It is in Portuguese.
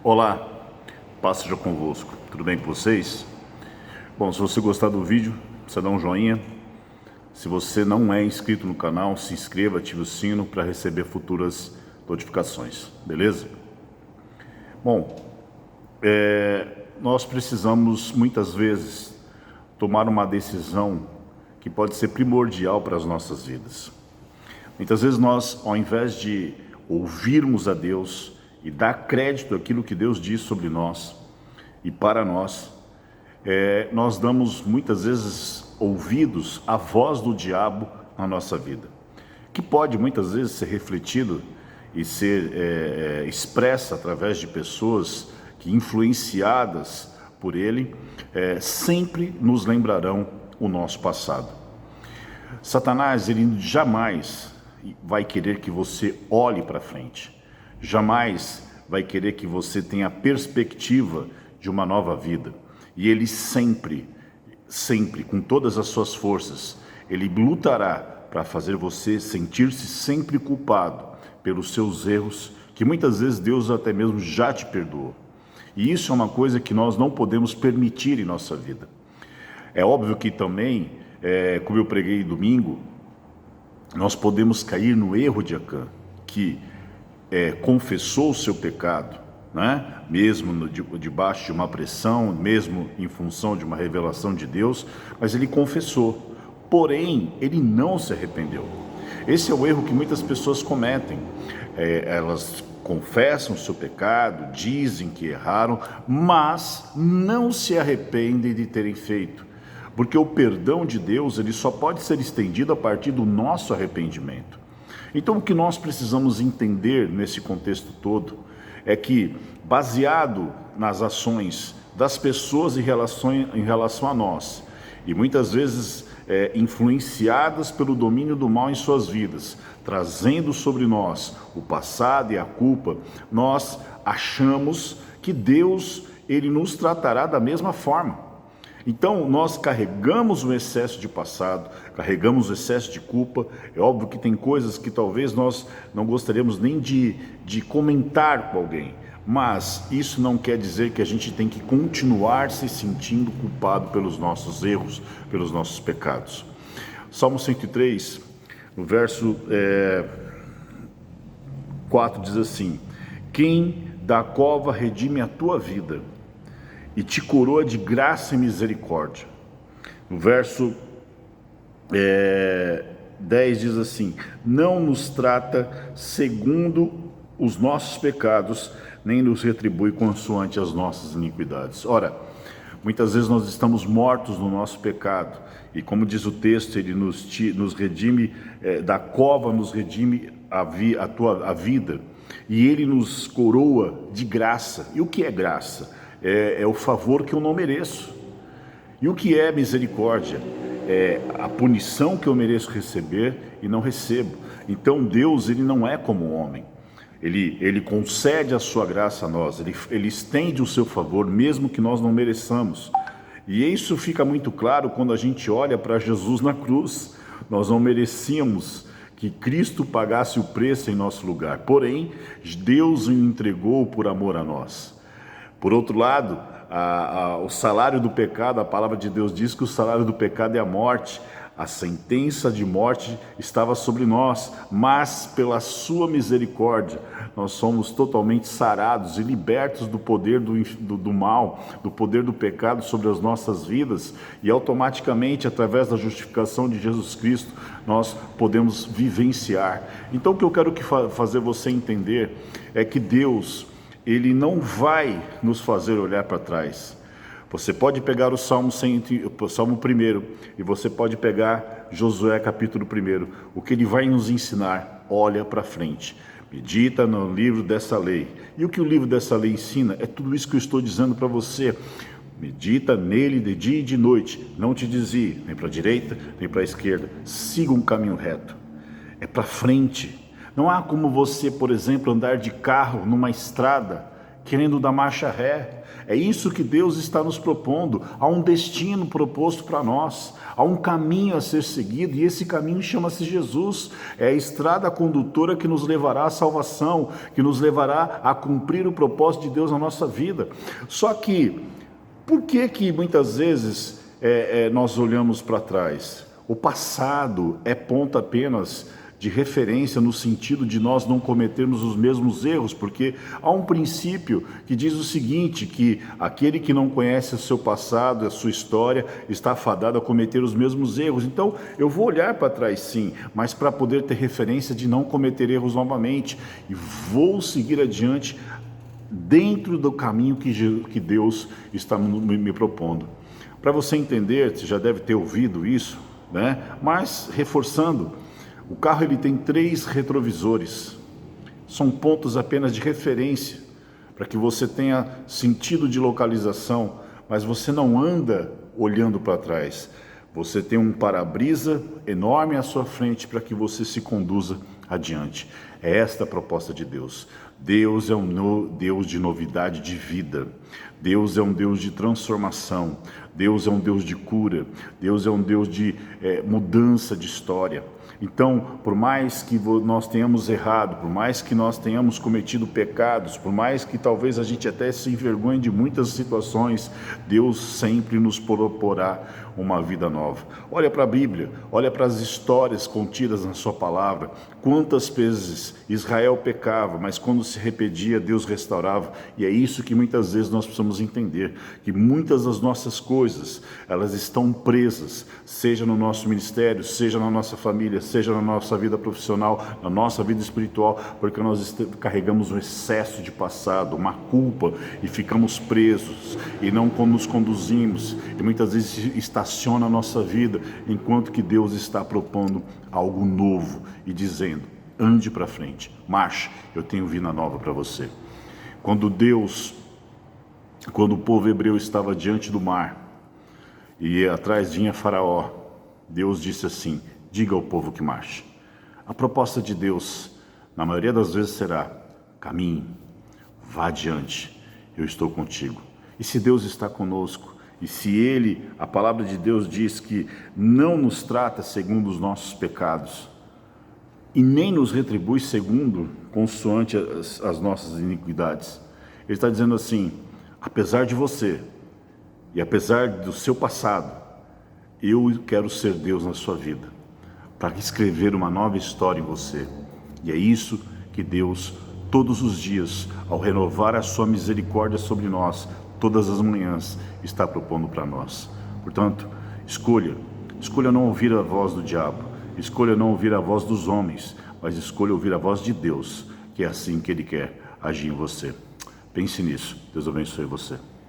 Olá, paz seja convosco. Tudo bem com vocês? Bom, se você gostar do vídeo, você dá um joinha. Se você não é inscrito no canal, se inscreva, ative o sino para receber futuras notificações, beleza? Bom, nós precisamos muitas vezes tomar uma decisão que pode ser primordial para as nossas vidas. Muitas vezes nós, ao invés de ouvirmos a Deus e dar crédito àquilo que Deus diz sobre nós e para nós, nós damos muitas vezes ouvidos à voz do diabo na nossa vida, que pode muitas vezes ser refletido e ser expressa através de pessoas que, influenciadas por ele, sempre nos lembrarão o nosso passado. Satanás, ele jamais vai querer que você olhe para frente, jamais vai querer que você tenha a perspectiva de uma nova vida. E ele sempre, com todas as suas forças, ele lutará para fazer você sentir-se sempre culpado pelos seus erros, que muitas vezes Deus até mesmo já te perdoou. E isso é uma coisa que nós não podemos permitir em nossa vida. É óbvio que também, como eu preguei domingo, nós podemos cair no erro de Acã, que confessou o seu pecado, né? Mesmo debaixo de uma pressão, mesmo em função de uma revelação de Deus, mas ele confessou, porém ele não se arrependeu. Esse é o erro que muitas pessoas cometem. Elas confessam o seu pecado, dizem que erraram, mas não se arrependem de terem feito. Porque o perdão de Deus, ele só pode ser estendido a partir do nosso arrependimento. Então, o que nós precisamos entender nesse contexto todo é que, baseado nas ações das pessoas em relação a nós, e muitas vezes influenciadas pelo domínio do mal em suas vidas, trazendo sobre nós o passado e a culpa, nós achamos que Deus, ele nos tratará da mesma forma. Então, nós carregamos o excesso de passado, carregamos o excesso de culpa. É óbvio que tem coisas que talvez nós não gostaríamos nem de comentar com alguém, mas isso não quer dizer que a gente tem que continuar se sentindo culpado pelos nossos erros, pelos nossos pecados. Salmo 103, no verso 4 diz assim: quem da cova redime a tua vida e te coroa de graça e misericórdia. No verso 10 diz assim: não nos trata segundo os nossos pecados, nem nos retribui consoante as nossas iniquidades. Ora, muitas vezes nós estamos mortos no nosso pecado, e como diz o texto, ele nos redime da cova, nos redime a vida, e ele nos coroa de graça. E o que é graça? É o favor que eu não mereço. E o que é misericórdia? É a punição que eu mereço receber e não recebo. Então Deus, ele não é como o homem. Ele concede a sua graça a nós, ele estende o seu favor, mesmo que nós não mereçamos. E isso fica muito claro quando a gente olha para Jesus na cruz. Nós não merecíamos que Cristo pagasse o preço em nosso lugar, porém Deus o entregou por amor a nós. Por outro lado, o salário do pecado, a palavra de Deus diz que o salário do pecado é a morte. A sentença de morte estava sobre nós, mas pela sua misericórdia nós somos totalmente sarados e libertos do poder do mal, do poder do pecado sobre as nossas vidas, e automaticamente, através da justificação de Jesus Cristo, nós podemos vivenciar. Então, o que eu quero fazer você entender é que Deus, ele não vai nos fazer olhar para trás. Você pode pegar o Salmo 1 e você pode pegar Josué capítulo 1. O que ele vai nos ensinar? Olha para frente. Medita no livro dessa lei. E o que o livro dessa lei ensina? É tudo isso que eu estou dizendo para você. Medita nele de dia e de noite. Não te desvie nem para a direita, nem para a esquerda. Siga um caminho reto. É para frente. Não há como você, por exemplo, andar de carro numa estrada querendo dar marcha ré. É isso que Deus está nos propondo. Há um destino proposto para nós, há um caminho a ser seguido, e esse caminho chama-se Jesus. É a estrada condutora que nos levará à salvação, que nos levará a cumprir o propósito de Deus na nossa vida. Só que, por que muitas vezes nós olhamos para trás? O passado é ponto apenas de referência no sentido de nós não cometermos os mesmos erros, porque há um princípio que diz o seguinte, que aquele que não conhece o seu passado, a sua história, está fadado a cometer os mesmos erros. Então, eu vou olhar para trás sim, mas para poder ter referência de não cometer erros novamente, e vou seguir adiante dentro do caminho que Deus está me propondo. Para você entender, você já deve ter ouvido isso, né? Mas reforçando, o carro ele tem 3 retrovisores, são pontos apenas de referência, para que você tenha sentido de localização, mas você não anda olhando para trás. Você tem um para-brisa enorme à sua frente para que você se conduza adiante. É esta a proposta de Deus. Deus é um Deus de novidade de vida. Deus é um Deus de transformação. Deus é um Deus de cura. Deus é um Deus de mudança de história. Então, por mais que nós tenhamos errado, por mais que nós tenhamos cometido pecados, por mais que talvez a gente até se envergonhe de muitas situações, Deus sempre nos proporá uma vida nova. Olha para a Bíblia, olha para as histórias contidas na sua palavra. Quantas vezes Israel pecava, mas quando se arrependia, Deus restaurava. E é isso que muitas vezes nós precisamos entender, que muitas das nossas coisas, elas estão presas, seja no nosso ministério, seja na nossa família, seja na nossa vida profissional, na nossa vida espiritual, porque nós carregamos um excesso de passado, uma culpa, e ficamos presos, e não nos conduzimos, e muitas vezes estaciona a nossa vida, enquanto que Deus está propondo algo novo, e dizendo, ande para frente, marche, eu tenho vida nova para você. Quando o povo hebreu estava diante do mar, e atrás vinha Faraó, Deus disse assim, diga ao povo que marche. A proposta de Deus, na maioria das vezes será, caminhe, vá adiante, eu estou contigo. E se Deus está conosco, e se a palavra de Deus diz que não nos trata segundo os nossos pecados, e nem nos retribui consoante as nossas iniquidades. Ele está dizendo assim, apesar de você, e apesar do seu passado, eu quero ser Deus na sua vida, para escrever uma nova história em você. E é isso que Deus, todos os dias, ao renovar a sua misericórdia sobre nós, todas as manhãs, está propondo para nós. Portanto, escolha não ouvir a voz do diabo, escolha não ouvir a voz dos homens, mas escolha ouvir a voz de Deus, que é assim que Ele quer agir em você. Pense nisso. Deus abençoe você.